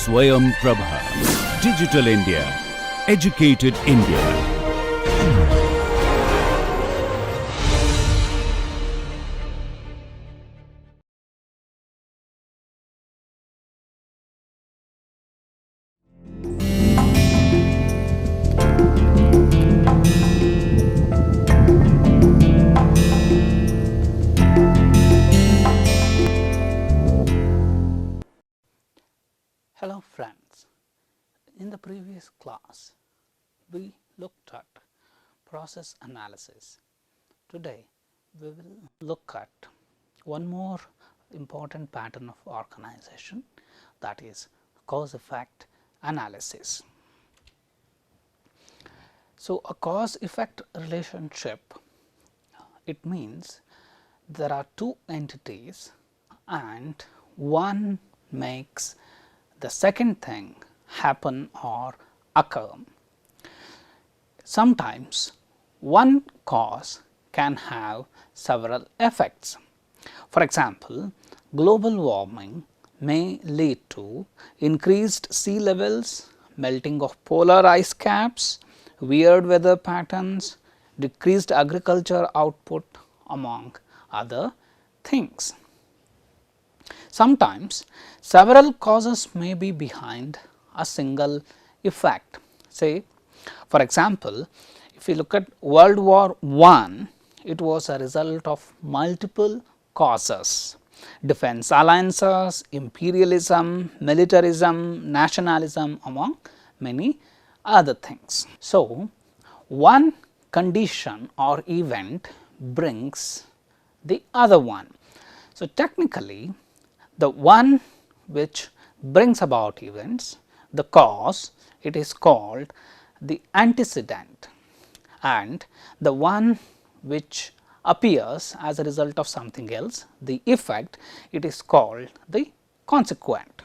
Swayam Prabha. Digital India. Educated India. Hello friends, in the previous class we looked at process analysis. Today we will look at one more important pattern of organization, that is cause effect analysis. So, a cause effect relationship, it means there are two entities and one makes the second thing happen or occur. Sometimes one cause can have several effects. For example, global warming may lead to increased sea levels, melting of polar ice caps, weird weather patterns, decreased agriculture output, among other things. Sometimes several causes may be behind a single effect. Say, for example, if you look at World War I, it was a result of multiple causes: defense alliances, imperialism, militarism, nationalism, among many other things. So, one condition or event brings the other one. So, technically the one which brings about events, the cause, it is called the antecedent, and the one which appears as a result of something else, the effect, it is called the consequent.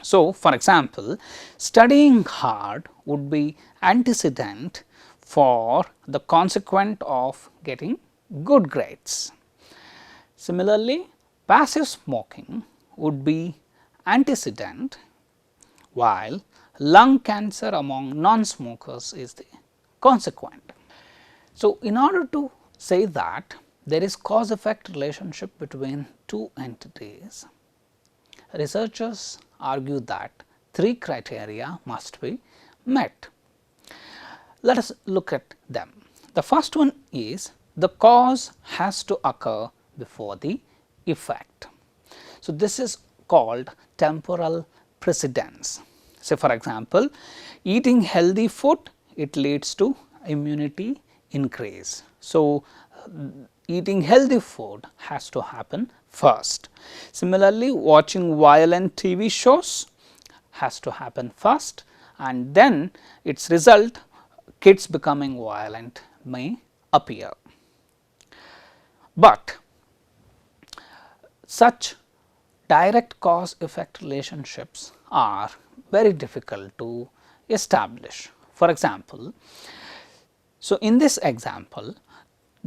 So, for example, studying hard would be antecedent for the consequent of getting good grades. Similarly, passive smoking would be antecedent, while lung cancer among non-smokers is the consequent. So, in order to say that there is cause effect relationship between two entities, researchers argue that three criteria must be met. Let us look at them. The first one is the cause has to occur before the effect. So, this is called temporal precedence. Say for example, eating healthy food, it leads to immunity increase. So, eating healthy food has to happen first. Similarly, watching violent TV shows has to happen first, and then its result, kids becoming violent, may appear. But such direct cause effect relationships are very difficult to establish. For example, so in this example,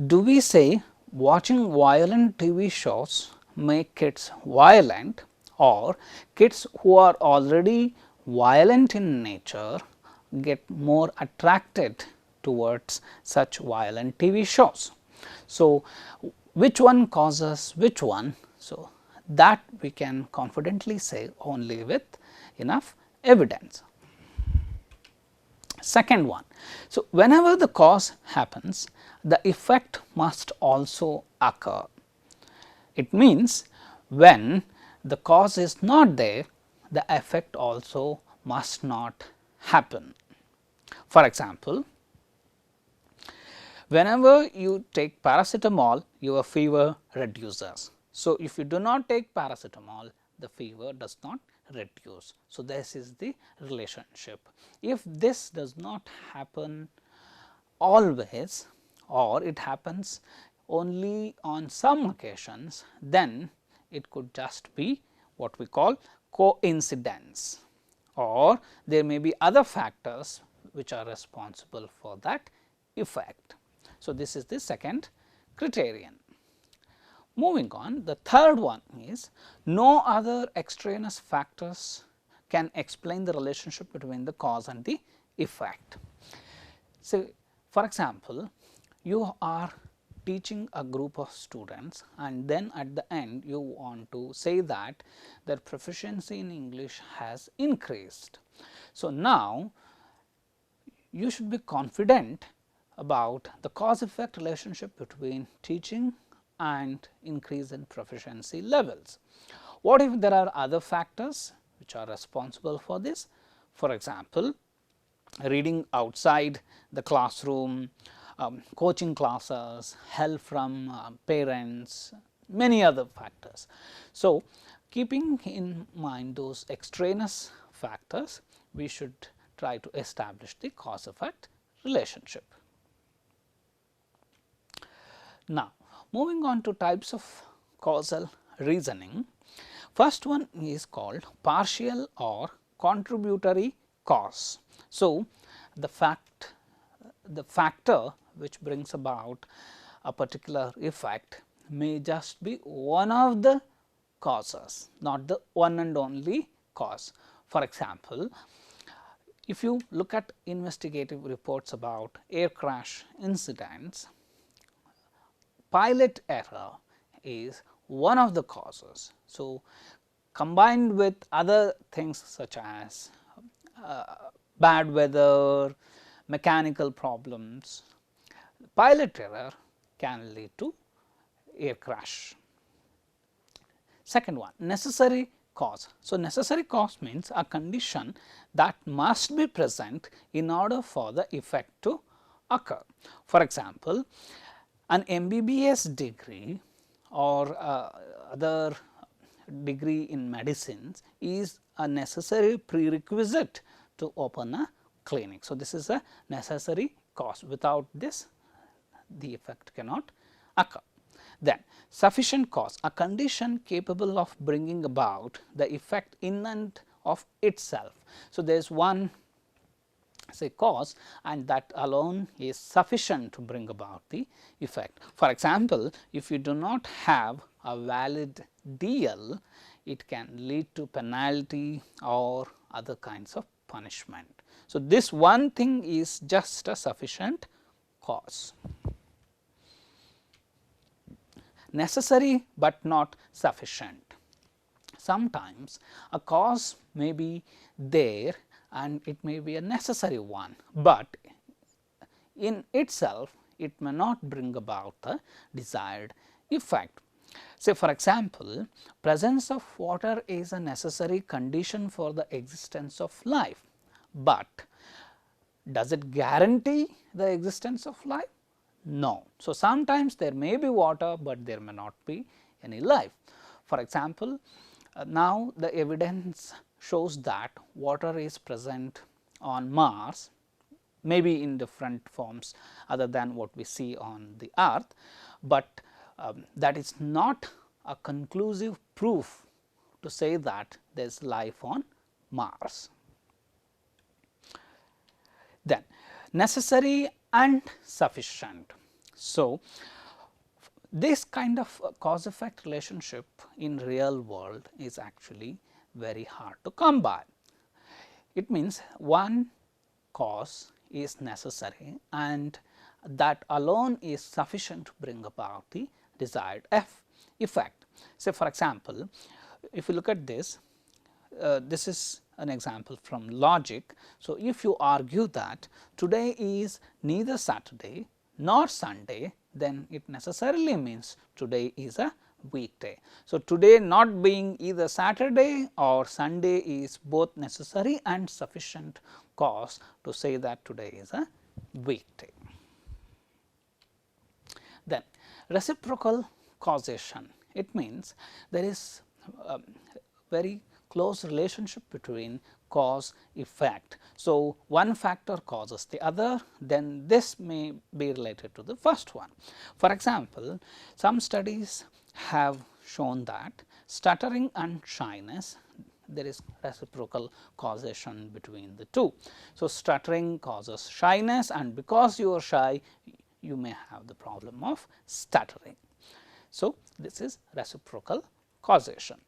do we say watching violent TV shows make kids violent, or kids who are already violent in nature get more attracted towards such violent TV shows? So, which one causes which one? So, that we can confidently say only with enough evidence. Second one, so whenever the cause happens, the effect must also occur. It means when the cause is not there, the effect also must not happen. For example, whenever you take paracetamol, your fever reduces. So, if you do not take paracetamol, the fever does not reduce. So, this is the relationship. If this does not happen always, or it happens only on some occasions, then it could just be what we call coincidence, or there may be other factors which are responsible for that effect. So, this is the second criterion. Moving on, the third one is no other extraneous factors can explain the relationship between the cause and the effect. So, for example, you are teaching a group of students and then at the end you want to say that their proficiency in English has increased. So, now you should be confident about the cause effect relationship between teaching and increase in proficiency levels. What if there are other factors which are responsible for this? For example, reading outside the classroom, coaching classes, help from parents, many other factors. So, keeping in mind those extraneous factors, we should try to establish the cause effect relationship. Now, moving on to types of causal reasoning. First one is called partial or contributory cause. So, the factor which brings about a particular effect may just be one of the causes, not the one and only cause. For example, if you look at investigative reports about air crash incidents, pilot error is one of the causes. So, combined with other things such as bad weather, mechanical problems, pilot error can lead to air crash. Second one, necessary cause. So, necessary cause means a condition that must be present in order for the effect to occur. For example, an MBBS degree or other degree in medicines is a necessary prerequisite to open a clinic. So, this is a necessary cause. Without this, the effect cannot occur. Then sufficient cause, a condition capable of bringing about the effect in and of itself. So, there is one say cause and that alone is sufficient to bring about the effect. For example, if you do not have a valid DL, it can lead to penalty or other kinds of punishment. So, this one thing is just a sufficient cause. Necessary but not sufficient. Sometimes a cause may be there and it may be a necessary one, but in itself it may not bring about the desired effect. Say for example, presence of water is a necessary condition for the existence of life, but does it guarantee the existence of life? No. So, sometimes there may be water, but there may not be any life. For example, now the evidence shows that water is present on Mars, maybe in different forms other than what we see on the earth, but that is not a conclusive proof to say that there is life on Mars. Then necessary and sufficient. So, this kind of cause effect relationship in real world is actually very hard to come by. It means one cause is necessary and that alone is sufficient to bring about the desired effect. Say for example, if you look at this, this is an example from logic. So, if you argue that today is neither Saturday nor Sunday, then it necessarily means today is a weekday. So, today not being either Saturday or Sunday is both necessary and sufficient cause to say that today is a weekday. Then reciprocal causation, it means there is a very close relationship between cause effect. So, one factor causes the other, then this may be related to the first one. For example, some studies have shown that stuttering and shyness, there is reciprocal causation between the two. So, stuttering causes shyness and because you are shy, you may have the problem of stuttering. So, this is reciprocal causation.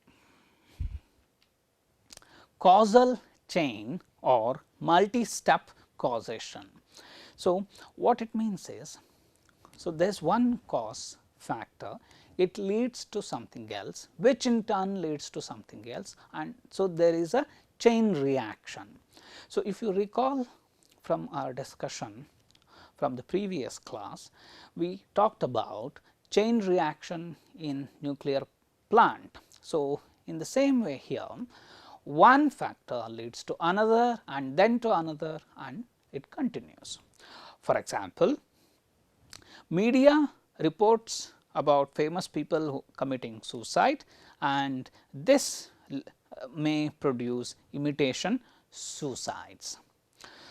causal chain or multi-step causation. So, what it means is, so there is one cause factor, it leads to something else, which in turn leads to something else, and so there is a chain reaction. So, if you recall from our discussion from the previous class, we talked about chain reaction in nuclear plant. So, in the same way here, one factor leads to another and then to another, and it continues. For example, media reports about famous people who committing suicide, and this may produce imitation suicides.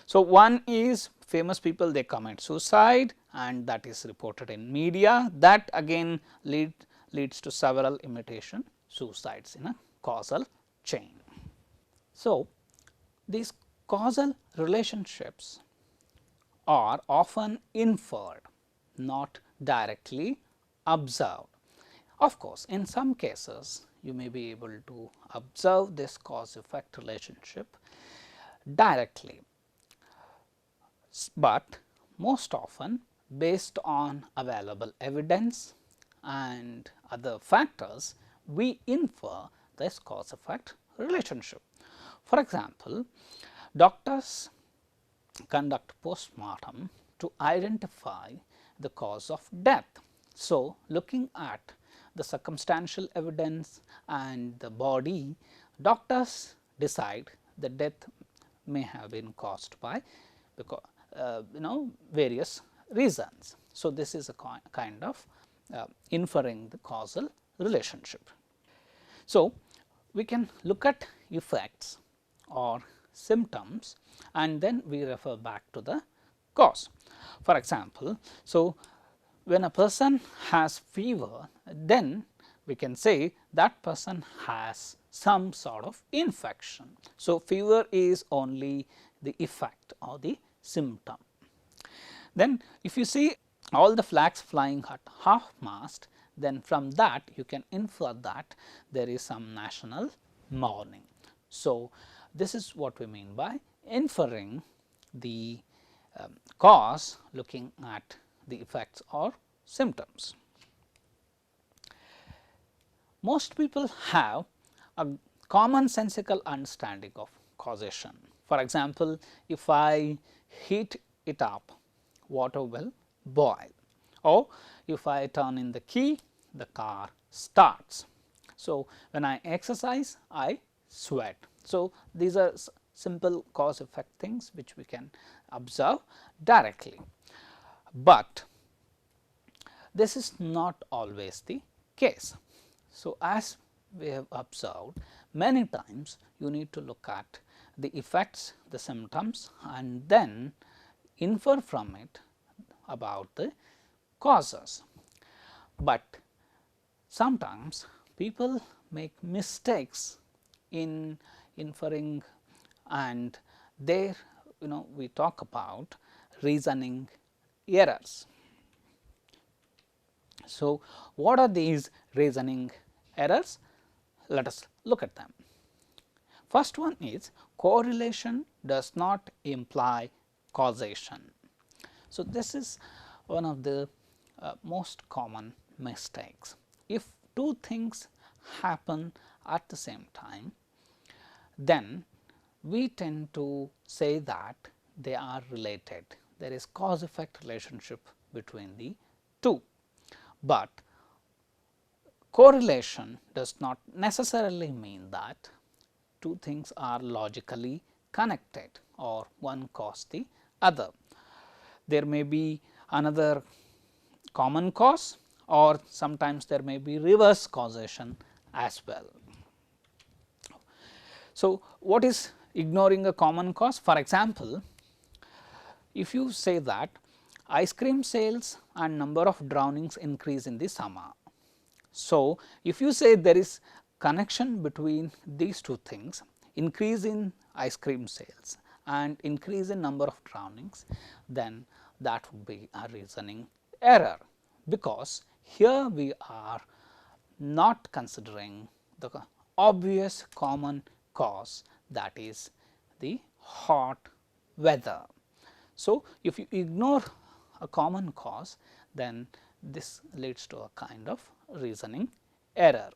So, one is famous people they commit suicide and that is reported in media, that again leads to several imitation suicides in a causal chain. So, these causal relationships are often inferred, not directly observed. Of course, in some cases you may be able to observe this cause effect relationship directly, but most often based on available evidence and other factors we infer this cause effect relationship. For example, doctors conduct postmortem to identify the cause of death. So, looking at the circumstantial evidence and the body, doctors decide the death may have been caused by because various reasons. So, this is a kind of inferring the causal relationship. So, we can look at effects or symptoms and then we refer back to the cause. For example, so when a person has fever, then we can say that person has some sort of infection. So, fever is only the effect or the symptom. Then if you see all the flags flying at half mast, then from that you can infer that there is some national mourning. So, this is what we mean by inferring the cause looking at the effects or symptoms. Most people have a commonsensical understanding of causation. For example, if I heat it up, water will boil, or if I turn in the key, the car starts. So, when I exercise, I sweat. So, these are simple cause effect things which we can observe directly, but this is not always the case. So, as we have observed, many times you need to look at the effects, the symptoms, and then infer from it about the causes. But sometimes people make mistakes in inferring, and there we talk about reasoning errors. So, what are these reasoning errors? Let us look at them. First one is correlation does not imply causation. So, this is one of the most common mistakes. If two things happen at the same time, then we tend to say that they are related. There is cause effect relationship between the two, but correlation does not necessarily mean that two things are logically connected or one cause the other. There may be another common cause, or sometimes there may be reverse causation as well. So, what is ignoring a common cause? For example, if you say that ice cream sales and number of drownings increase in the summer. So, if you say there is connection between these two things, increase in ice cream sales and increase in number of drownings, then that would be a reasoning error, because here we are not considering the obvious common cause, that is the hot weather. So, if you ignore a common cause, then this leads to a kind of reasoning error.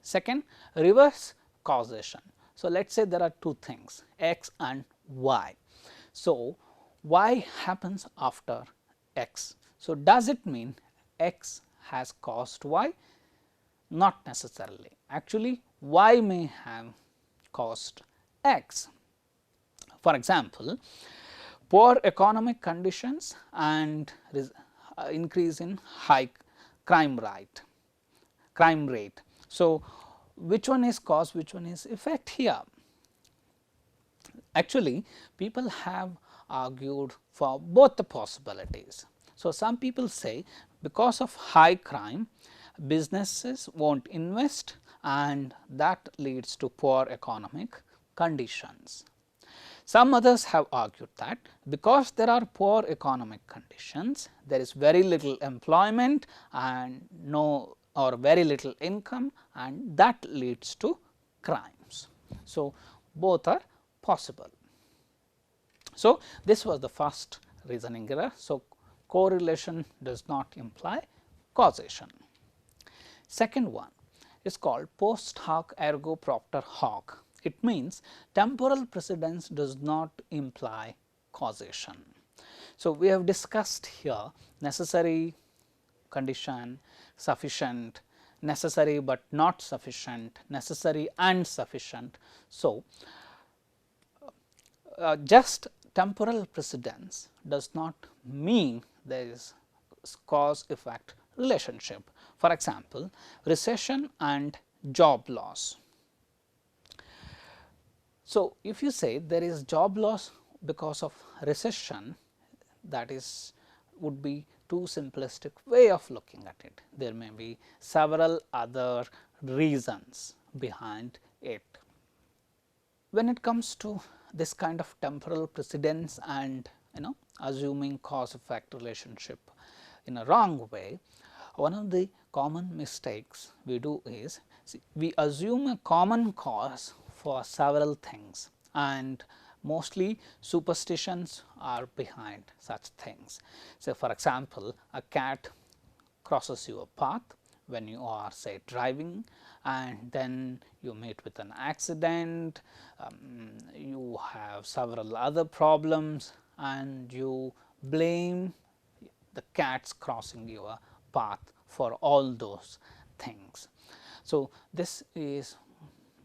Second, reverse causation. So, let us say there are two things x and y. So, y happens after x. So, does it mean x has caused y? Not necessarily. Actually, y may have caused x. For example, poor economic conditions and increase in high crime rate. So, which one is cause, which one is effect here? Actually, people have argued for both the possibilities. So, some people say because of high crime, businesses won't invest and that leads to poor economic conditions. Some others have argued that because there are poor economic conditions, there is very little employment and no or very little income, and that leads to crimes. So, both are possible. So, this was the first reasoning error. So, correlation does not imply causation. Second one is called post hoc ergo propter hoc. It means temporal precedence does not imply causation. So, we have discussed here necessary condition, sufficient, necessary but not sufficient, necessary and sufficient. So, just temporal precedence does not mean there is cause effect relationship. For example, recession and job loss. So, if you say there is job loss because of recession, that is would be too simplistic way of looking at it. There may be several other reasons behind it. When it comes to this kind of temporal precedence and assuming cause effect relationship in a wrong way, one of the common mistakes we do is we assume a common cause for several things, and mostly superstitions are behind such things. So, for example, a cat crosses your path when you are say driving, and then you meet with an accident, you have several other problems and you blame the cats crossing your path for all those things. So, this is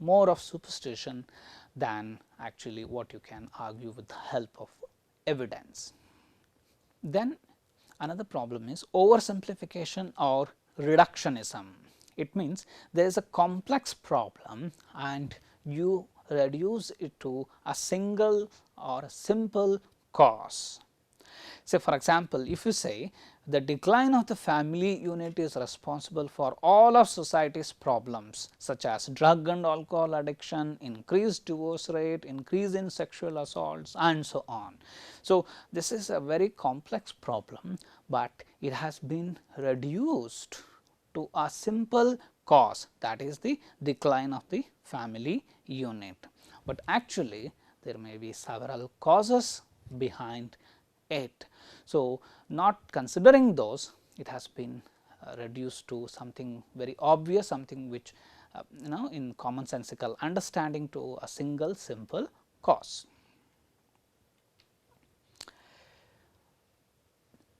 more of superstition than actually what you can argue with the help of evidence. Then another problem is oversimplification or reductionism. It means there is a complex problem and you reduce it to a single or a simple cause. Say for example, if you say the decline of the family unit is responsible for all of society's problems such as drug and alcohol addiction, increased divorce rate, increase in sexual assaults and so on. So, this is a very complex problem, but it has been reduced to a simple cause, that is the decline of the family unit, but actually there may be several causes behind it. So, not considering those, it has been reduced to something very obvious, something which in commonsensical understanding to a single simple cause.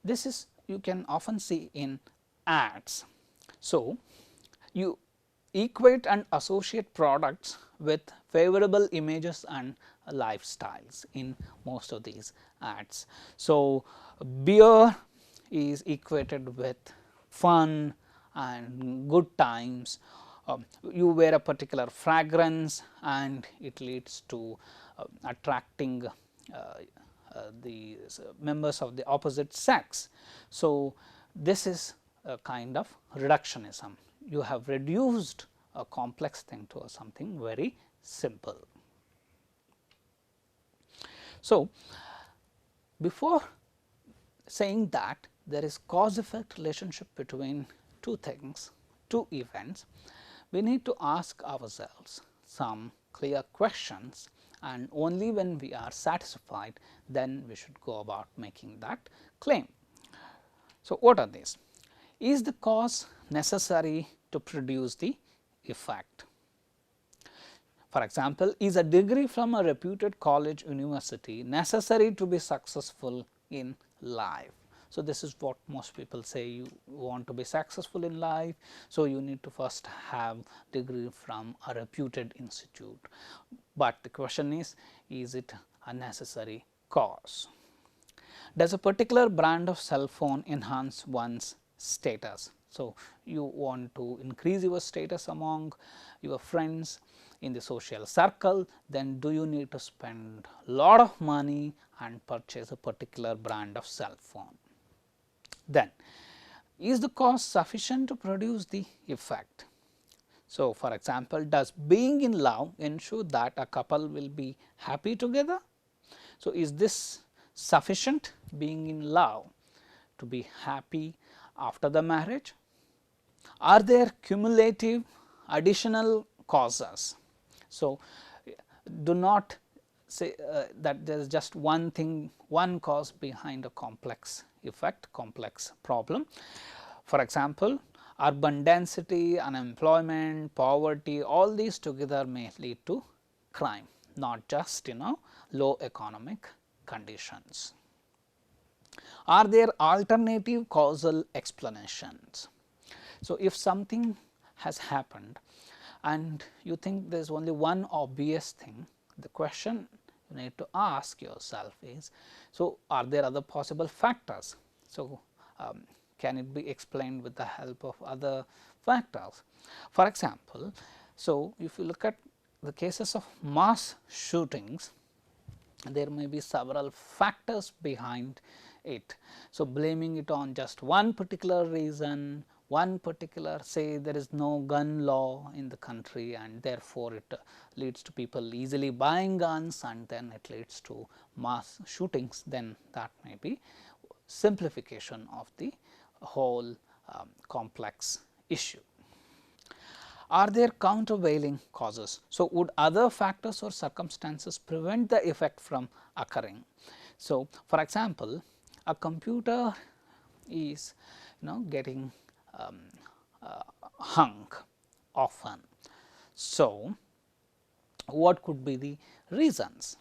This is you can often see in ads. So, you equate and associate products with favorable images and lifestyles in most of these ads. So, beer is equated with fun and good times. You wear a particular fragrance and it leads to attracting the members of the opposite sex. So, this is a kind of reductionism. You have reduced a complex thing to something very simple. So, before saying that there is cause effect relationship between two things, two events, we need to ask ourselves some clear questions, and only when we are satisfied, then we should go about making that claim. So, what are these? Is the cause necessary to produce the effect? For example, is a degree from a reputed college university necessary to be successful in life? So, this is what most people say, you want to be successful in life. So, you need to first have degree from a reputed institute, but the question is it a necessary cause? Does a particular brand of cell phone enhance one's status? So, you want to increase your status among your friends in the social circle, then do you need to spend lot of money and purchase a particular brand of cell phone? Then, is the cause sufficient to produce the effect? So, for example, does being in love ensure that a couple will be happy together? So, is this sufficient, being in love, to be happy after the marriage? Are there cumulative additional causes? So, do not say that there is just one thing, one cause behind a complex effect, complex problem. For example, urban density, unemployment, poverty, all these together may lead to crime, not just low economic conditions. Are there alternative causal explanations? So, if something has happened and you think there is only one obvious thing, the question you need to ask yourself is, so are there other possible factors? So, can it be explained with the help of other factors? For example, so if you look at the cases of mass shootings, there may be several factors behind it. So, blaming it on just one particular reason, one particular, say there is no gun law in the country and therefore, it leads to people easily buying guns and then it leads to mass shootings, then that may be simplification of the whole complex issue. Are there countervailing causes? So, would other factors or circumstances prevent the effect from occurring? So, for example, a computer is getting hung often. So, what could be the reasons?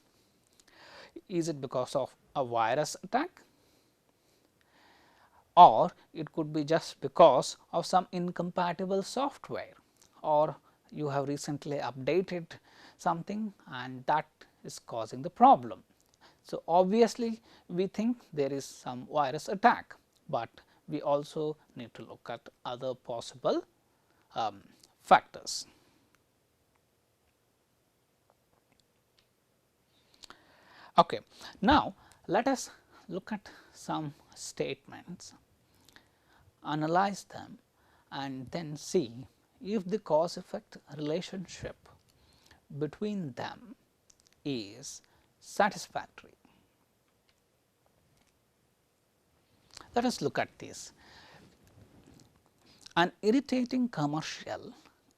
Is it because of a virus attack? Or it could be just because of some incompatible software, or you have recently updated something and that is causing the problem. So, obviously, we think there is some virus attack, but we also need to look at other possible factors. Okay. Now, let us look at some statements, analyze them and then see if the cause effect relationship between them is satisfactory. Let us look at this. An irritating commercial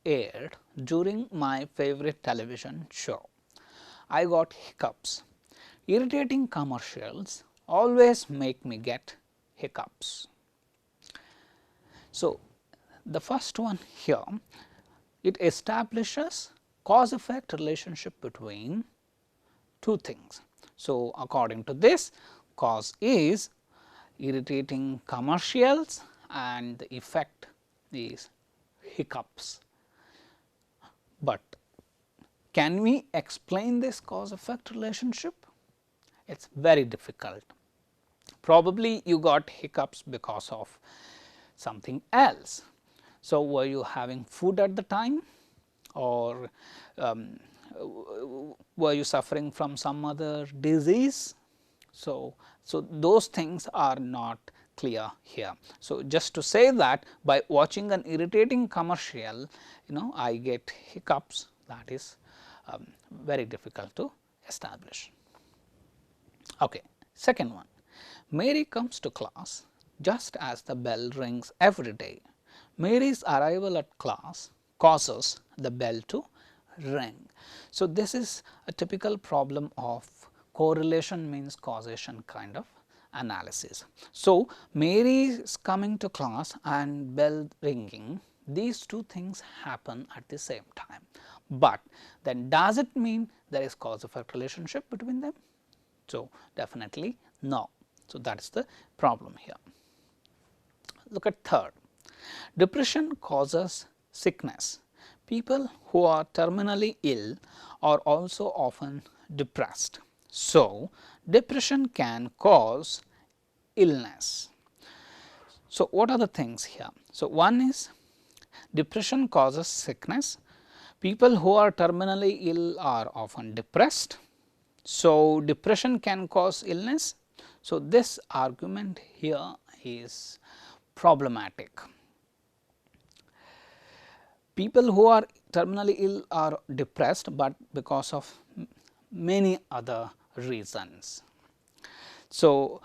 aired during my favorite television show. I got hiccups. Irritating commercials always make me get hiccups. So, the first one here, it establishes cause effect relationship between two things. So, according to this, cause is irritating commercials and the effect is hiccups. But can we explain this cause effect relationship? It is very difficult. Probably you got hiccups because of something else. So, were you having food at the time, or were you suffering from some other disease? So, those things are not clear here. So, just to say that by watching an irritating commercial, I get hiccups, that is very difficult to establish. Okay. Second one, Mary comes to class just as the bell rings every day. Mary's arrival at class causes the bell to ring. So, this is a typical problem of correlation means causation kind of analysis. So, Mary is coming to class and bell ringing, these two things happen at the same time, but then does it mean there is cause effect relationship between them? So, definitely no. So, that is the problem here. Look at third, depression causes sickness. People who are terminally ill are also often depressed. So, depression can cause illness. So, what are the things here? So, one is depression causes sickness. People who are terminally ill are often depressed. So, depression can cause illness. So, this argument here is problematic. People who are terminally ill are depressed, but because of many other reasons. So,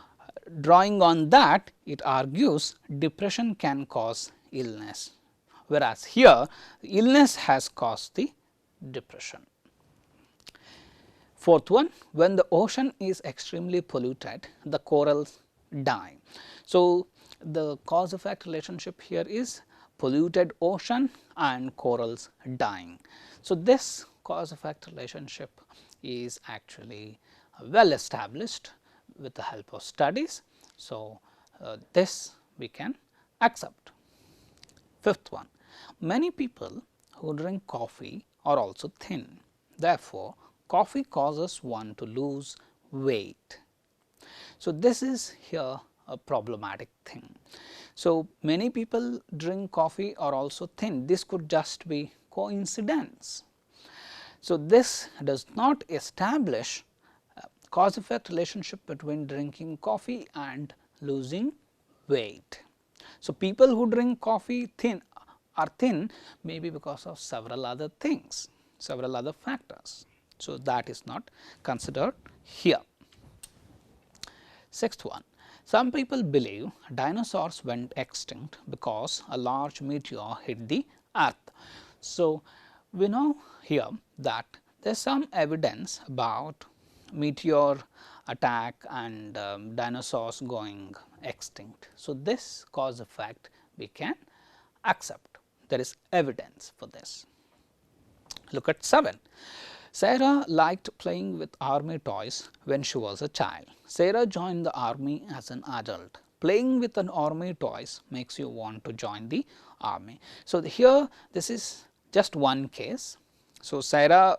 drawing on that, it argues depression can cause illness, whereas here illness has caused the depression. Fourth one, when the ocean is extremely polluted, the corals die. So, the cause effect relationship here is polluted ocean and corals dying. So, this cause effect relationship is actually well established with the help of studies. So, this we can accept. Fifth one, many people who drink coffee are also thin. Therefore, coffee causes one to lose weight. So, this is here a problematic thing. So, many people drink coffee are also thin, this could just be coincidence. So, this does not establish cause effect relationship between drinking coffee and losing weight. So, people who drink coffee are thin maybe because of several other things, several other factors. So, that is not considered here. Sixth one, some people believe dinosaurs went extinct because a large meteor hit the earth. So, we know here that there is some evidence about meteor attack and dinosaurs going extinct. So, this cause effect we can accept, there is evidence for this. Look at 7. Sarah liked playing with army toys when she was a child. Sarah joined the army as an adult. Playing with an army toys makes you want to join the army. So, here this is just one case. So, Sarah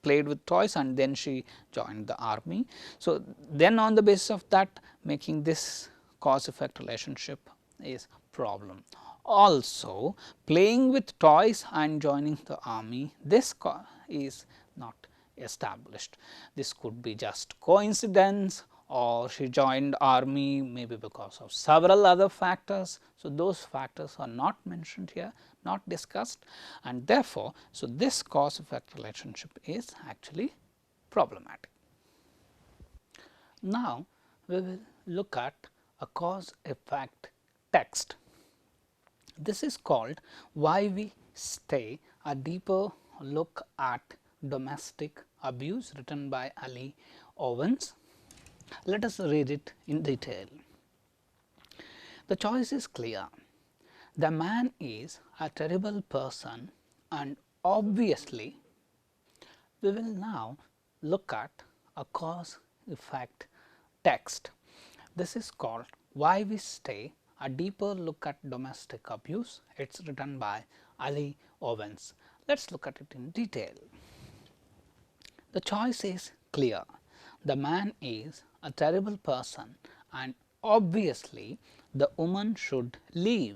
played with toys and then she joined the army. So, then on the basis of that, making this cause effect relationship is problem. Also, playing with toys and joining the army, this is not established. This could be just coincidence, or she joined army maybe because of several other factors. So, those factors are not mentioned here, not discussed, and therefore, so this cause effect relationship is actually problematic. Now, we will look at a cause effect text. This is called Why We Stay, a deeper look at domestic abuse, written by Ali Owens. Let us read it in detail. The choice is clear. The man is a terrible person, and obviously we will now look at a cause effect text. This is called Why We Stay, a deeper look at domestic abuse. It is written by Ali Owens. Let us look at it in detail. The choice is clear. The man is a terrible person, and obviously the woman should leave.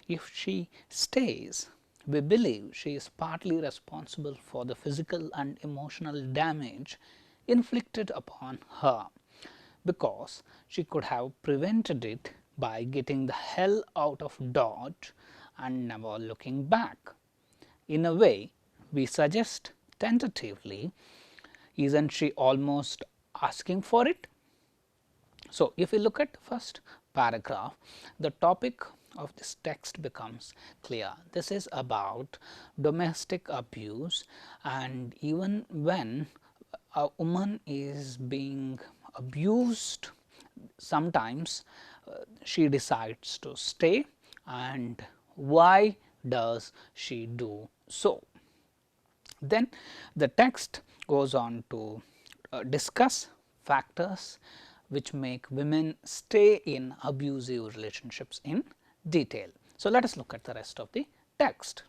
If she stays, we believe she is partly responsible for the physical and emotional damage inflicted upon her, because she could have prevented it by getting the hell out of Dodge and never looking back. In a way, we suggest tentatively, isn't she almost asking for it? So, if we look at the first paragraph, the topic of this text becomes clear. This is about domestic abuse, and even when a woman is being abused, sometimes she decides to stay, and why does she do so? Then the text goes on to discuss factors which make women stay in abusive relationships in detail. So, let us look at the rest of the text.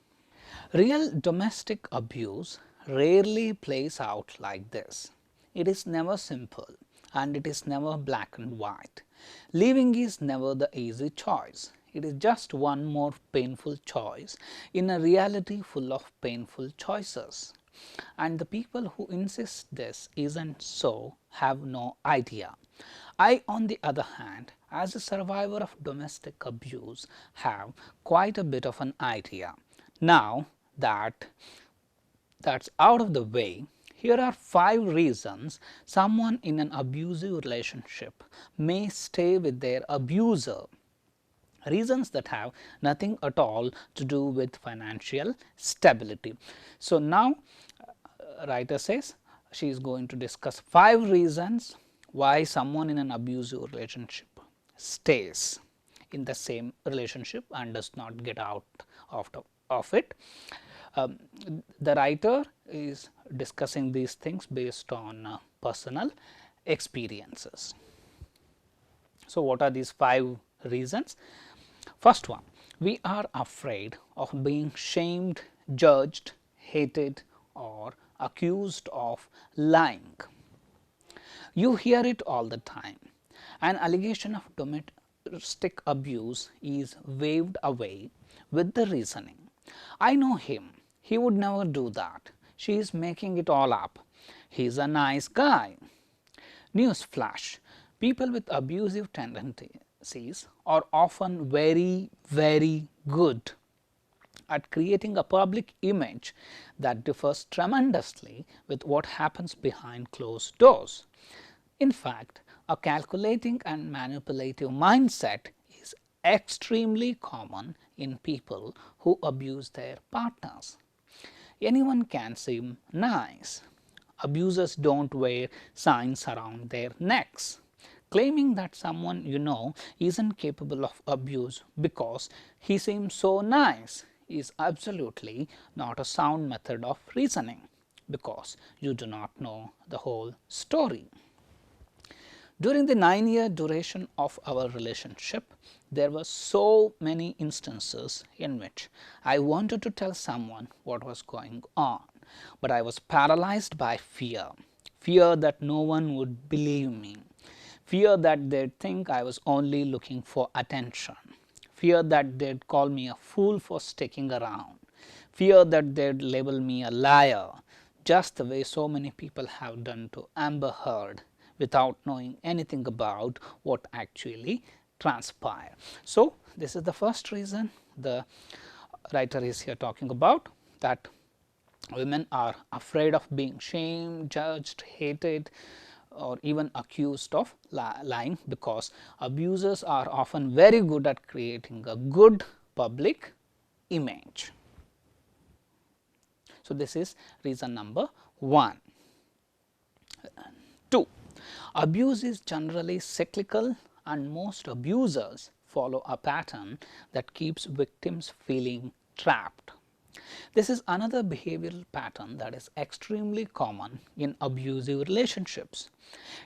Real domestic abuse rarely plays out like this. It is never simple and it is never black and white. Leaving is never the easy choice. It is just one more painful choice in a reality full of painful choices. And the people who insist this isn't so have no idea. I, on the other hand, as a survivor of domestic abuse, have quite a bit of an idea. Now that that's out of the way, here are 5 reasons someone in an abusive relationship may stay with their abuser. Reasons that have nothing at all to do with financial stability. So, now writer says she is going to discuss 5 reasons why someone in an abusive relationship stays in the same relationship and does not get out of it. The writer is discussing these things based on personal experiences. So, what are these 5 reasons? First one, we are afraid of being shamed, judged, hated, or accused of lying. You hear it all the time. An allegation of domestic abuse is waved away with the reasoning, I know him, he would never do that, she is making it all up, he is a nice guy. Newsflash, people with abusive tendencies are often very, very good at creating a public image that differs tremendously with what happens behind closed doors. In fact, a calculating and manipulative mindset is extremely common in people who abuse their partners. Anyone can seem nice. Abusers don't wear signs around their necks claiming that someone you know isn't capable of abuse because he seems so nice is absolutely not a sound method of reasoning, because you do not know the whole story. During the 9-year duration of our relationship, there were so many instances in which I wanted to tell someone what was going on, but I was paralyzed by fear, fear that no one would believe me, fear that they'd think I was only looking for attention, fear that they'd call me a fool for sticking around, fear that they'd label me a liar, just the way so many people have done to Amber Heard without knowing anything about what actually transpired. So, this is the first reason the writer is here talking about, that women are afraid of being shamed, judged, hated, or even accused of lying, because abusers are often very good at creating a good public image. So, this is reason number 1. 2. Abuse is generally cyclical, and most abusers follow a pattern that keeps victims feeling trapped. This is another behavioral pattern that is extremely common in abusive relationships.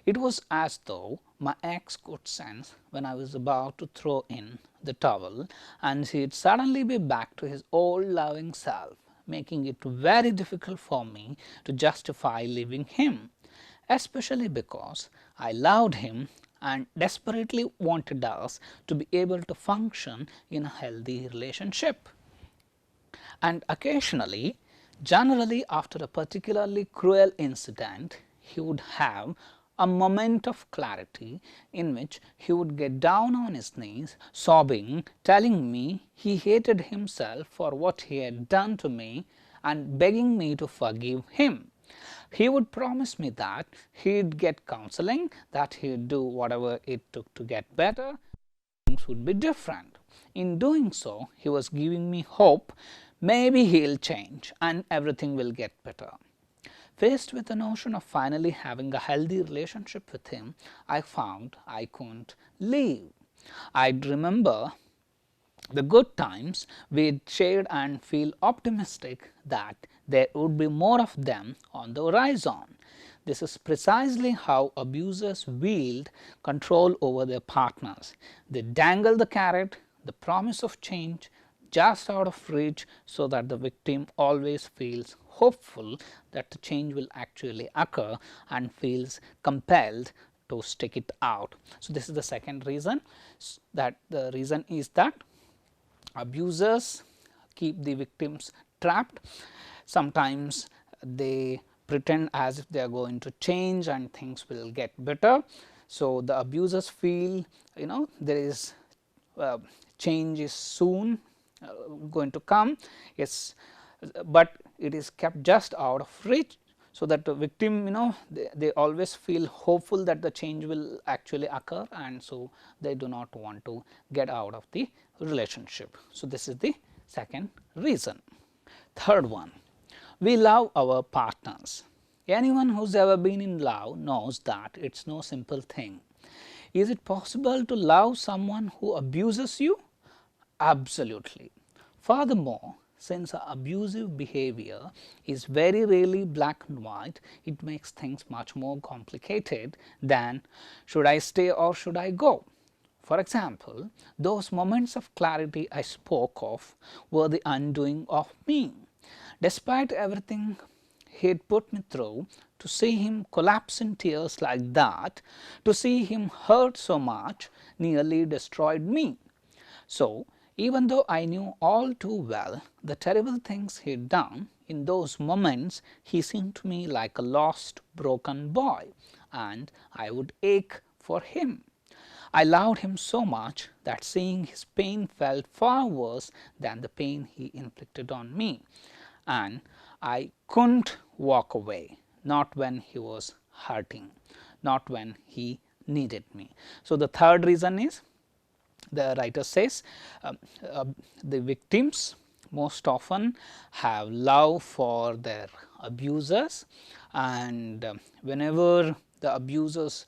It was as though my ex could sense when I was about to throw in the towel, and he'd suddenly be back to his old loving self, making it very difficult for me to justify leaving him, especially because I loved him and desperately wanted us to be able to function in a healthy relationship. And occasionally, generally after a particularly cruel incident, he would have a moment of clarity in which he would get down on his knees, sobbing, telling me he hated himself for what he had done to me and begging me to forgive him. He would promise me that he'd get counseling, that he'd do whatever it took to get better, things would be different. in doing so, he was giving me hope, maybe he will change and everything will get better. Faced with the notion of finally having a healthy relationship with him, I found I couldn't leave. I'd remember the good times we'd shared and feel optimistic that there would be more of them on the horizon. This is precisely how abusers wield control over their partners. They dangle the carrot, the promise of change, just out of reach, so that the victim always feels hopeful that the change will actually occur and feels compelled to stick it out. So, this is the second reason, that the reason is that abusers keep the victims trapped. Sometimes they pretend as if they are going to change and things will get better. So, the abusers feel there is change is soon going to come, yes, but it is kept just out of reach. So, that the victim they always feel hopeful that the change will actually occur, and so they do not want to get out of the relationship. So, this is the second reason. Third one, we love our partners. Anyone who has ever been in love knows that it is no simple thing. Is it possible to love someone who abuses you? Absolutely. Furthermore, since abusive behavior is very rarely black and white, it makes things much more complicated than should I stay or should I go. For example, those moments of clarity I spoke of were the undoing of me. Despite everything he had put me through, to see him collapse in tears like that, to see him hurt so much, nearly destroyed me. So, even though I knew all too well the terrible things he had done, in those moments he seemed to me like a lost, broken boy, and I would ache for him. I loved him so much that seeing his pain felt far worse than the pain he inflicted on me, and I couldn't walk away, not when he was hurting, not when he needed me. So, the third reason is, the writer says, the victims most often have love for their abusers, and whenever the abusers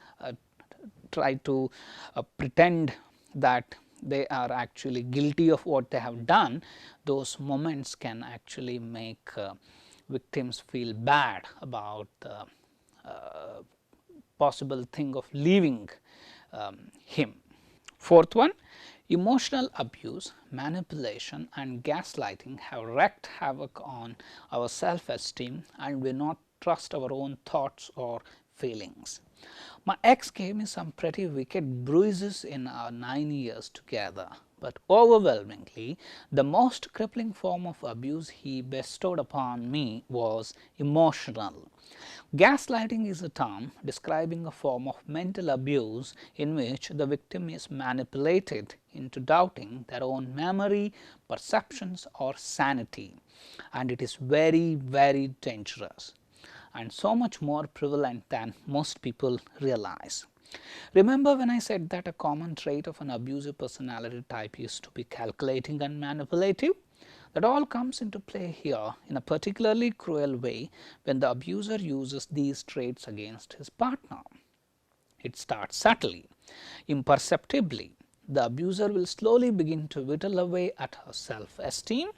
try to pretend that they are actually guilty of what they have done, those moments can actually make victims feel bad about the possible thing of leaving him. Fourth one, emotional abuse, manipulation and gaslighting have wreaked havoc on our self-esteem, and we not trust our own thoughts or feelings. My ex gave me some pretty wicked bruises in our 9 years together, but overwhelmingly the most crippling form of abuse he bestowed upon me was emotional. Gaslighting is a term describing a form of mental abuse in which the victim is manipulated into doubting their own memory, perceptions or sanity, and it is very, very dangerous and so much more prevalent than most people realize. Remember when I said that a common trait of an abusive personality type is to be calculating and manipulative? That all comes into play here in a particularly cruel way when the abuser uses these traits against his partner. It starts subtly, imperceptibly. The abuser will slowly begin to whittle away at her self-esteem,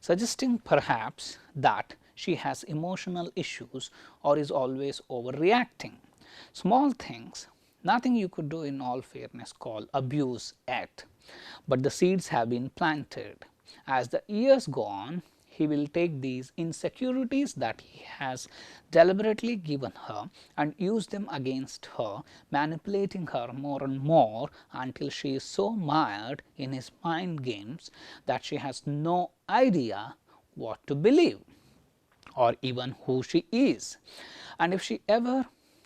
suggesting perhaps that she has emotional issues or is always overreacting. Small things, nothing you could do in all fairness call abuse yet, but the seeds have been planted. As the years go on, he will take these insecurities that he has deliberately given her and use them against her, manipulating her more and more until she is so mired in his mind games that she has no idea what to believe or even who she is. And if she ever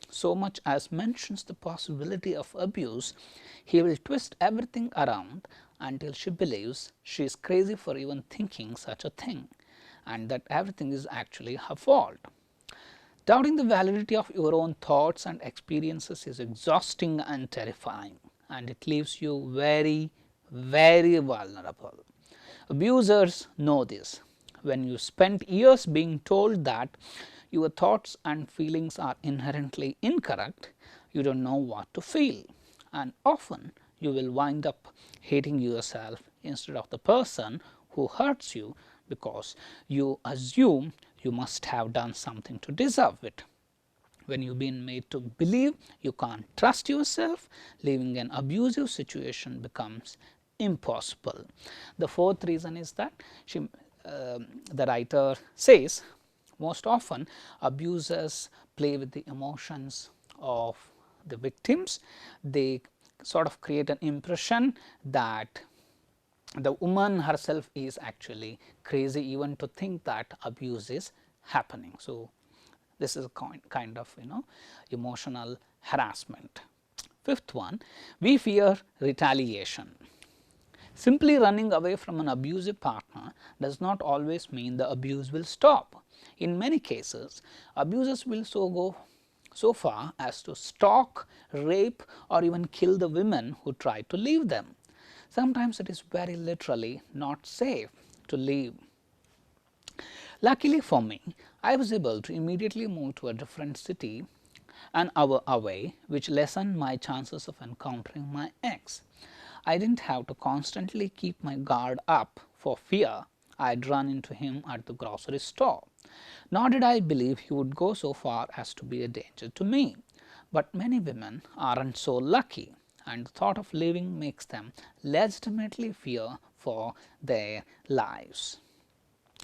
so much as mentions the possibility of abuse, he will twist everything around until she believes she is crazy for even thinking such a thing, and that everything is actually her fault. Doubting the validity of your own thoughts and experiences is exhausting and terrifying, and it leaves you very, very vulnerable. Abusers know this. When you spend years being told that your thoughts and feelings are inherently incorrect, you do not know what to feel, and often you will wind up hating yourself instead of the person who hurts you, because you assume you must have done something to deserve it. When you have been made to believe you can't trust yourself, leaving an abusive situation becomes impossible. The fourth reason is that the writer says most often abusers play with the emotions of the victims. They sort of create an impression that the woman herself is actually crazy even to think that abuse is happening. So, this is a kind of emotional harassment. Fifth one, we fear retaliation. Simply running away from an abusive partner does not always mean the abuse will stop. In many cases, abusers will go so far as to stalk, rape, or even kill the women who try to leave them. Sometimes it is very literally not safe to leave. Luckily for me, I was able to immediately move to a different city an hour away, which lessened my chances of encountering my ex. I did not have to constantly keep my guard up for fear I would run into him at the grocery store. Nor did I believe he would go so far as to be a danger to me. But many women are not so lucky, and the thought of leaving makes them legitimately fear for their lives.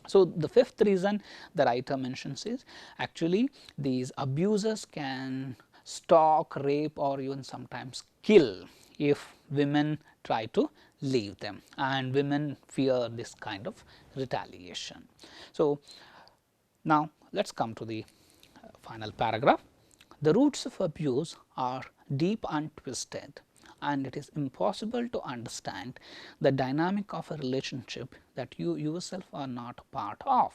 So, the fifth reason the writer mentions is actually these abusers can stalk, rape, or even sometimes kill if women try to leave them, and women fear this kind of retaliation. So, now let us come to the final paragraph. The roots of abuse are deep and twisted, and it is impossible to understand the dynamic of a relationship that you yourself are not a part of.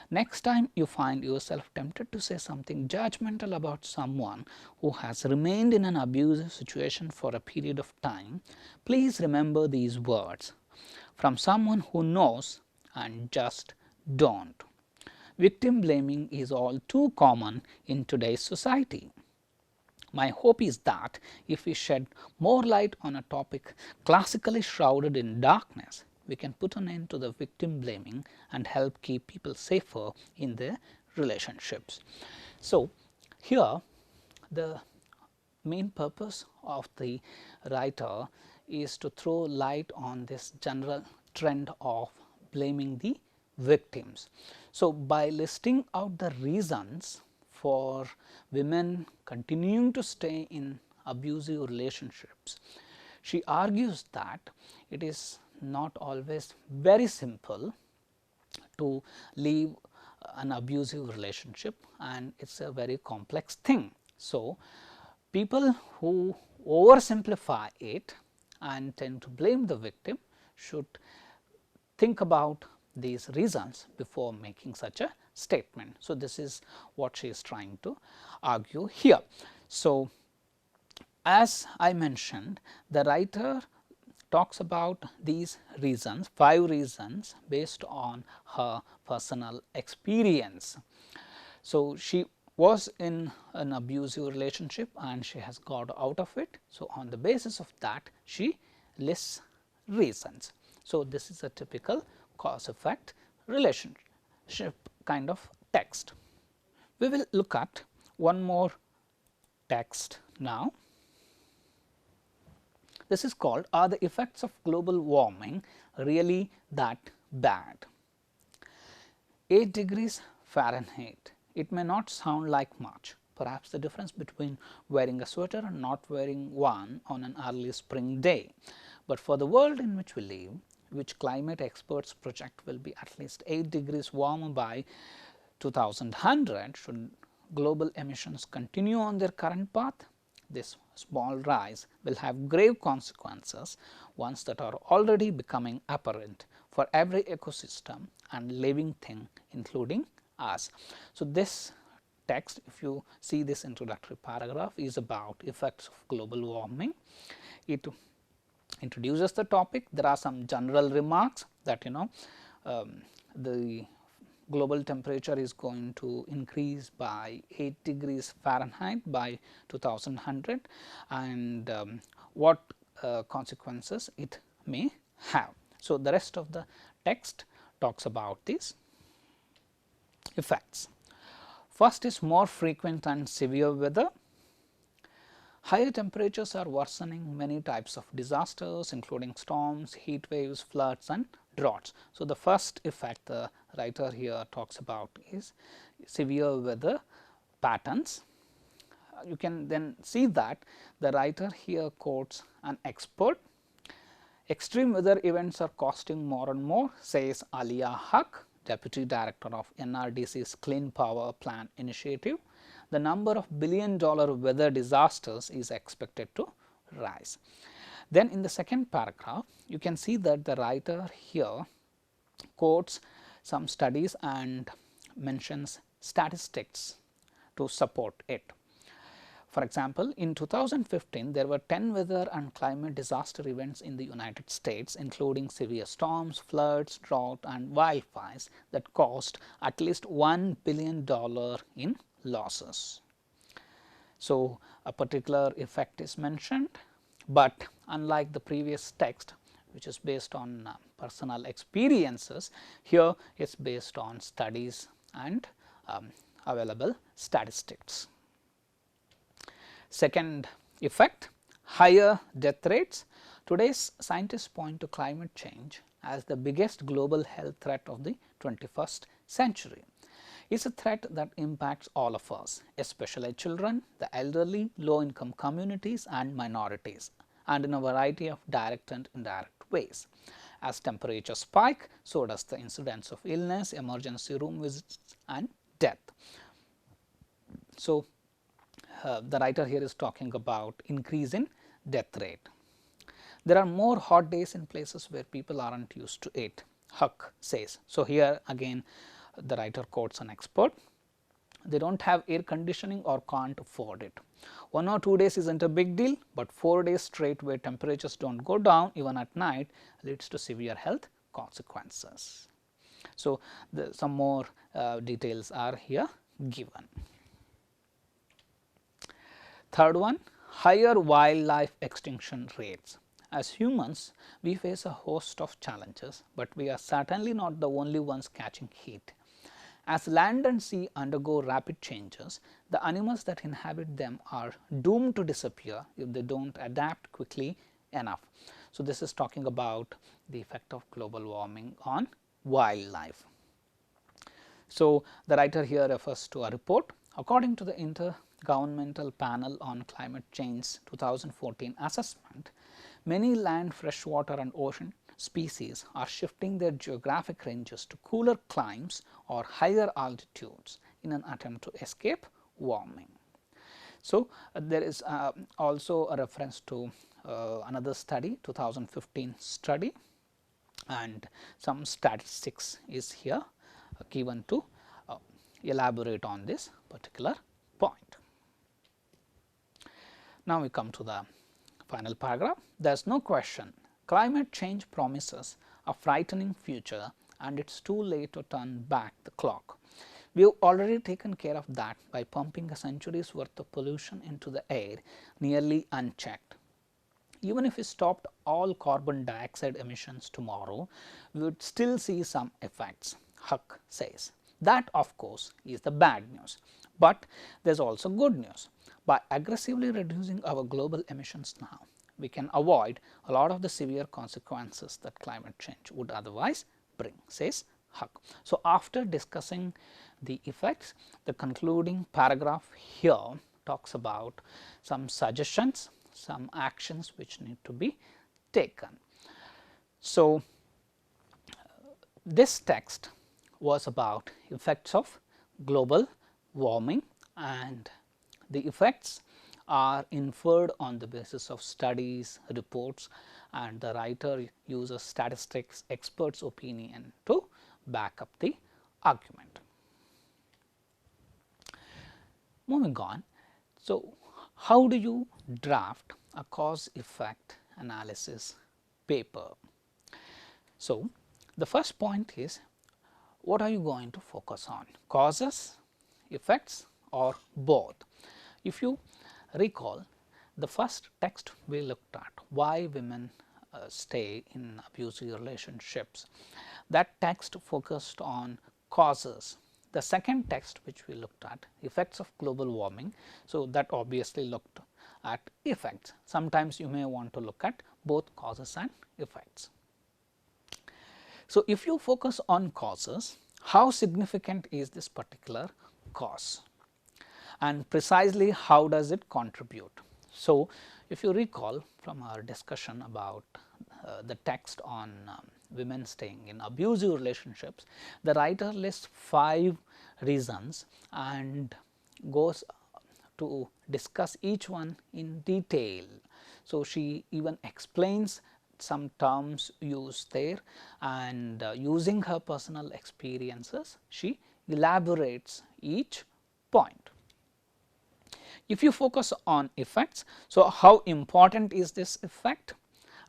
Next time you find yourself tempted to say something judgmental about someone who has remained in an abusive situation for a period of time, please remember these words from someone who knows and just don't. Victim blaming is all too common in today's society. My hope is that if we shed more light on a topic classically shrouded in darkness, we can put an end to the victim blaming and help keep people safer in their relationships. So, here the main purpose of the writer is to throw light on this general trend of blaming the victims. So, by listing out the reasons for women continuing to stay in abusive relationships, she argues that it is not always very simple to leave an abusive relationship, and it is a very complex thing. So, people who oversimplify it and tend to blame the victim should think about these reasons before making such a statement. So, this is what she is trying to argue here. So, as I mentioned, the writer talks about these reasons, 5 reasons based on her personal experience. So, she was in an abusive relationship and she has got out of it. So, on the basis of that she lists reasons. So, this is a typical cause effect relationship kind of text. We will look at one more text now. This is called, Are the effects of global warming really that bad? 8 degrees Fahrenheit. It may not sound like much, perhaps the difference between wearing a sweater and not wearing one on an early spring day. But for the world in which we live, which climate experts project will be at least 8 degrees warmer by 2100, should global emissions continue on their current path, this small rise will have grave consequences, ones that are already becoming apparent for every ecosystem and living thing, including us. So, this text, if you see this introductory paragraph, is about effects of global warming. It introduces the topic. There are some general remarks that the global temperature is going to increase by 8 degrees Fahrenheit by 2100, and what consequences it may have. So, the rest of the text talks about these effects. First is more frequent and severe weather. Higher temperatures are worsening many types of disasters, including storms, heat waves, floods and droughts. So, the first effect the writer here talks about is severe weather patterns. You can then see that the writer here quotes an expert. Extreme weather events are costing more and more, says Alia Haq, Deputy Director of NRDC's Clean Power Plan Initiative. The number of billion-dollar weather disasters is expected to rise. Then in the second paragraph, you can see that the writer here quotes some studies and mentions statistics to support it. For example, in 2015, there were 10 weather and climate disaster events in the United States, including severe storms, floods, drought and wildfires that cost at least $1 billion in losses. So, a particular effect is mentioned, but unlike the previous text which is based on personal experiences, here it is based on studies and available statistics. Second effect, higher death rates. Today's scientists point to climate change as the biggest global health threat of the 21st century. It is a threat that impacts all of us, especially children, the elderly, low income communities and minorities, and in a variety of direct and indirect ways. As temperatures spike, so does the incidence of illness, emergency room visits and death. So, the writer here is talking about increase in death rate. There are more hot days in places where people are not used to it, Huck says. So, here again the writer quotes an expert. They do not have air conditioning or can't afford it. 1 or 2 days is not a big deal, but 4 days straight where temperatures do not go down even at night leads to severe health consequences. So, some more details are here given. Third one, higher wildlife extinction rates. As humans, we face a host of challenges, but we are certainly not the only ones catching heat. As land and sea undergo rapid changes, the animals that inhabit them are doomed to disappear if they do not adapt quickly enough. So, this is talking about the effect of global warming on wildlife. So, the writer here refers to a report. According to the Intergovernmental Panel on Climate Change 2014 assessment, many land, freshwater and ocean species are shifting their geographic ranges to cooler climes or higher altitudes in an attempt to escape warming. So, there is also a reference to another study, 2015 study, and some statistics is here given to elaborate on this particular point. Now, we come to the final paragraph. There is no question climate change promises a frightening future and it is too late to turn back the clock. We have already taken care of that by pumping a century's worth of pollution into the air nearly unchecked. Even if we stopped all carbon dioxide emissions tomorrow, we would still see some effects, Huck says. That of course is the bad news, but there is also good news. By aggressively reducing our global emissions now, we can avoid a lot of the severe consequences that climate change would otherwise bring, says Huck. So, after discussing the effects, the concluding paragraph here talks about some suggestions, some actions which need to be taken. So, this text was about effects of global warming, and the effects are inferred on the basis of studies, reports, and the writer uses statistics, experts' opinion to back up the argument. Moving on. So, how do you draft a cause effect analysis paper. So, the first point is, what are you going to focus on, causes, effects, or both? If you recall, the first text we looked at, why women stay in abusive relationships, that text focused on causes. The second text which we looked at, effects of global warming, so that obviously looked at effects. Sometimes you may want to look at both causes and effects. So, if you focus on causes, how significant is this particular cause and precisely how does it contribute? So, if you recall from our discussion about the text on women staying in abusive relationships, the writer lists 5 reasons and goes to discuss each one in detail. So, she even explains some terms used there, and using her personal experiences, she elaborates each point. If you focus on effects, so how important is this effect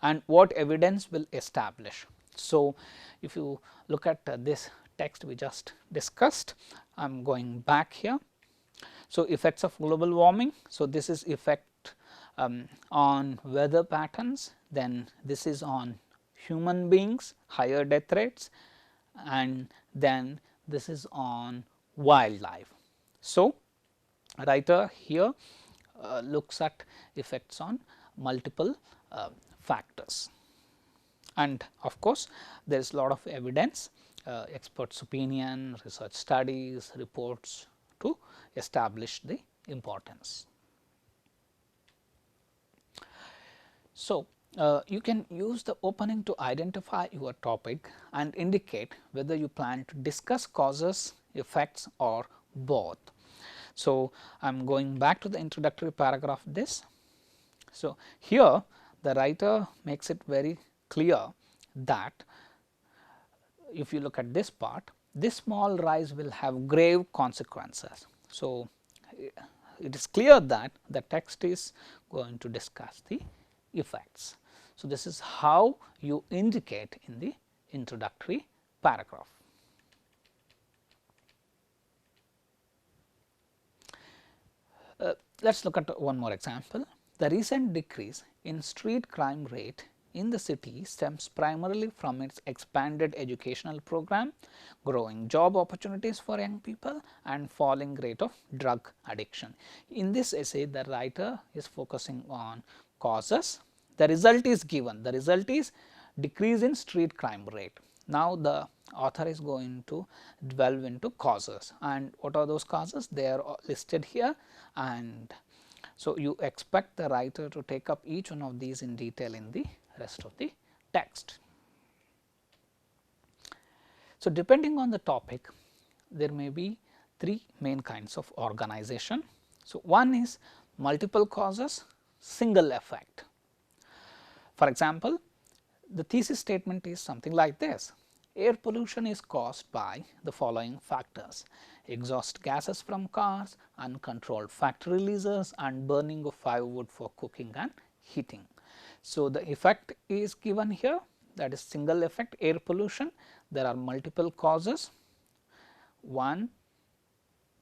and what evidence will establish? So, if you look at this text we just discussed, I am going back here. So, effects of global warming. So, this is effect on weather patterns, then this is on human beings, higher death rates, and then this is on wildlife. So, writer here looks at effects on multiple factors, and of course, there is a lot of evidence, experts' opinion, research studies, reports to establish the importance. So, you can use the opening to identify your topic and indicate whether you plan to discuss causes, effects, or both. So, I am going back to the introductory paragraph of this. So, here the writer makes it very clear that if you look at this part, this small rise will have grave consequences. So, it is clear that the text is going to discuss the effects. So, this is how you indicate in the introductory paragraph. Let us look at one more example. The recent decrease in street crime rate in the city stems primarily from its expanded educational program, growing job opportunities for young people, and falling rate of drug addiction. In this essay, the writer is focusing on causes. The result is given, the result is decrease in street crime rate. Now, the author is going to delve into causes, and what are those causes? They are listed here, and so you expect the writer to take up each one of these in detail in the rest of the text. So, depending on the topic, there may be 3 main kinds of organization. So, one is multiple causes, single effect. For example, the thesis statement is something like this: air pollution is caused by the following factors: exhaust gases from cars, uncontrolled factory releases, and burning of firewood for cooking and heating. So, the effect is given here, that is single effect, air pollution. There are multiple causes, 1,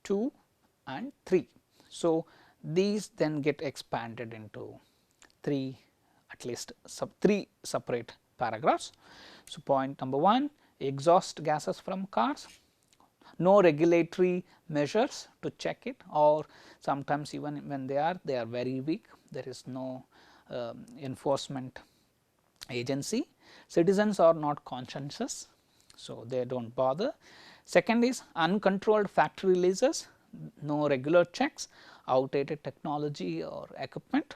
2 and 3. So, these then get expanded into 3, at least 3 separate paragraphs. So, point number 1, exhaust gases from cars, no regulatory measures to check it, or sometimes even when they are very weak, there is no enforcement agency. Citizens are not conscientious, so they do not bother. Second is uncontrolled factory releases, no regular checks, outdated technology or equipment.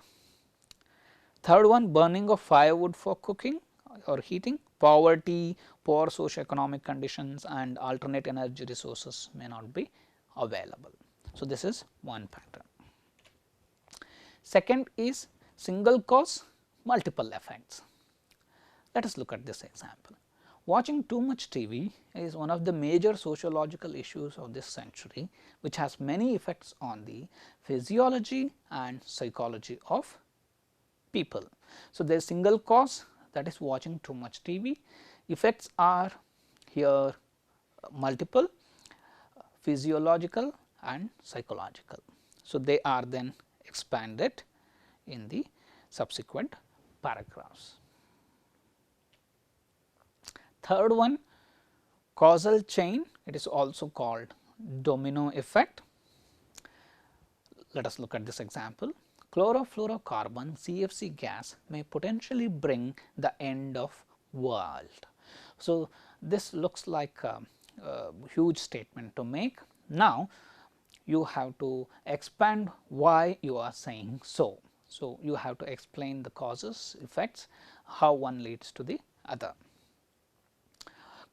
Third one, burning of firewood for cooking or heating, poverty, poor socio-economic conditions, and alternate energy resources may not be available. So, this is one pattern. Second is single cause, multiple effects. Let us look at this example. Watching too much TV is one of the major sociological issues of this century, which has many effects on the physiology and psychology of people. So, there is single cause, that is watching too much TV. Effects are here multiple, physiological and psychological. So, they are then expanded in the subsequent paragraphs. Third one, causal chain, it is also called domino effect. Let us look at this example. Chlorofluorocarbon CFC gas may potentially bring the end of world. So, this looks like a huge statement to make. Now, you have to expand why you are saying so. So, you have to explain the causes, effects, how one leads to the other.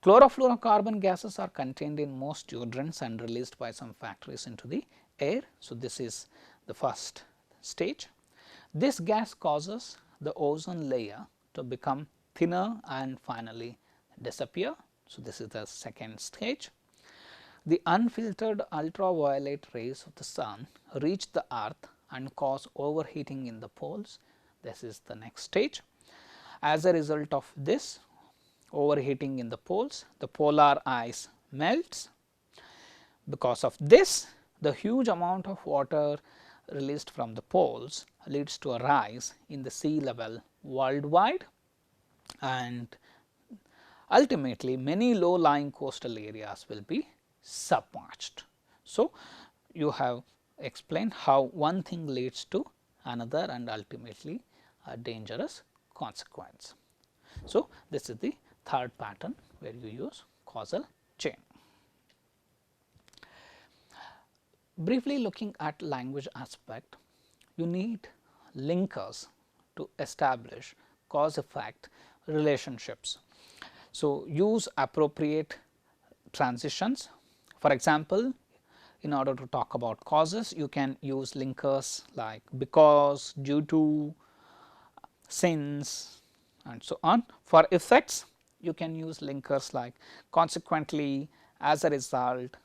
Chlorofluorocarbon gases are contained in most deodorants and released by some factories into the air. So, this is the first stage. This gas causes the ozone layer to become thinner and finally disappear. So, this is the second stage. The unfiltered ultraviolet rays of the sun reach the earth and cause overheating in the poles. This is the next stage. As a result of this overheating in the poles, the polar ice melts. Because of this, the huge amount of water released from the poles leads to a rise in the sea level worldwide, and ultimately many low lying coastal areas will be submerged. So, you have explained how one thing leads to another and ultimately a dangerous consequence. So, this is the third pattern where you use causal chain. Briefly looking at language aspect, you need linkers to establish cause effect relationships. So, use appropriate transitions. For example, in order to talk about causes, you can use linkers like because, due to, since and so on. For effects, you can use linkers like consequently, as a result,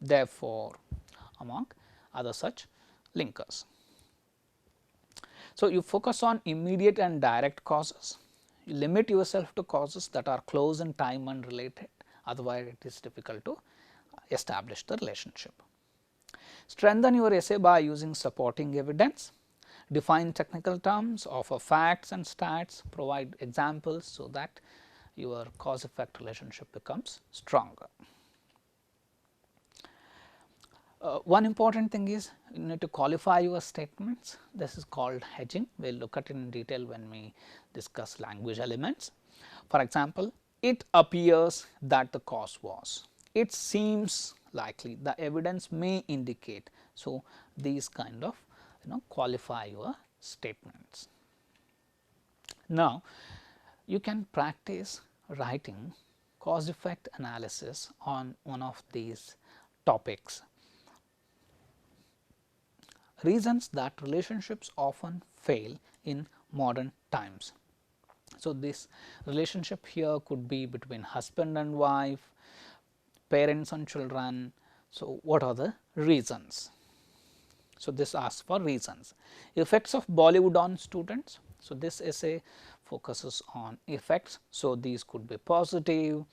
therefore, among other such linkers. So, you focus on immediate and direct causes. You limit yourself to causes that are close in time and related, otherwise it is difficult to establish the relationship. Strengthen your essay by using supporting evidence. Define technical terms, offer facts and stats, provide examples, so that your cause effect relationship becomes stronger. One important thing is you need to qualify your statements. This is called hedging. We will look at it in detail when we discuss language elements. For example, it appears that the cause was, it seems likely, the evidence may indicate. So, these kind of qualify your statements. Now, you can practice writing cause effect analysis on one of these topics. Reasons that relationships often fail in modern times. So, this relationship here could be between husband and wife, parents and children. So, what are the reasons? So, this asks for reasons. Effects of Bollywood on students. So, this essay focuses on effects. So, these could be positive,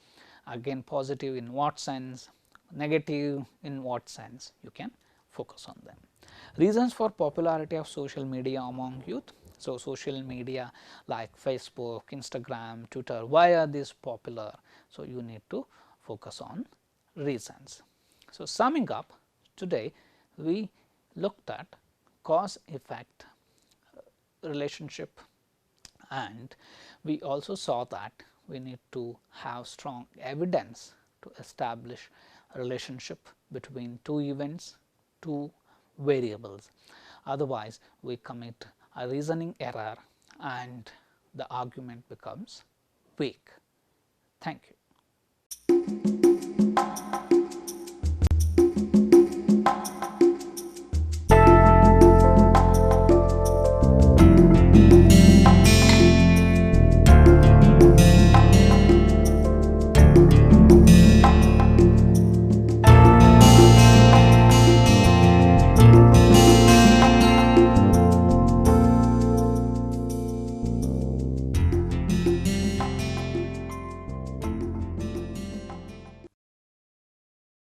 again positive in what sense, negative in what sense, you can focus on them. Reasons for popularity of social media among youth. So, social media like Facebook, Instagram, Twitter, why are these popular? So, you need to focus on reasons. So, summing up, today we looked at cause effect relationship, and we also saw that we need to have strong evidence to establish a relationship between two events, two variables. Otherwise, we commit a reasoning error and the argument becomes weak. Thank you.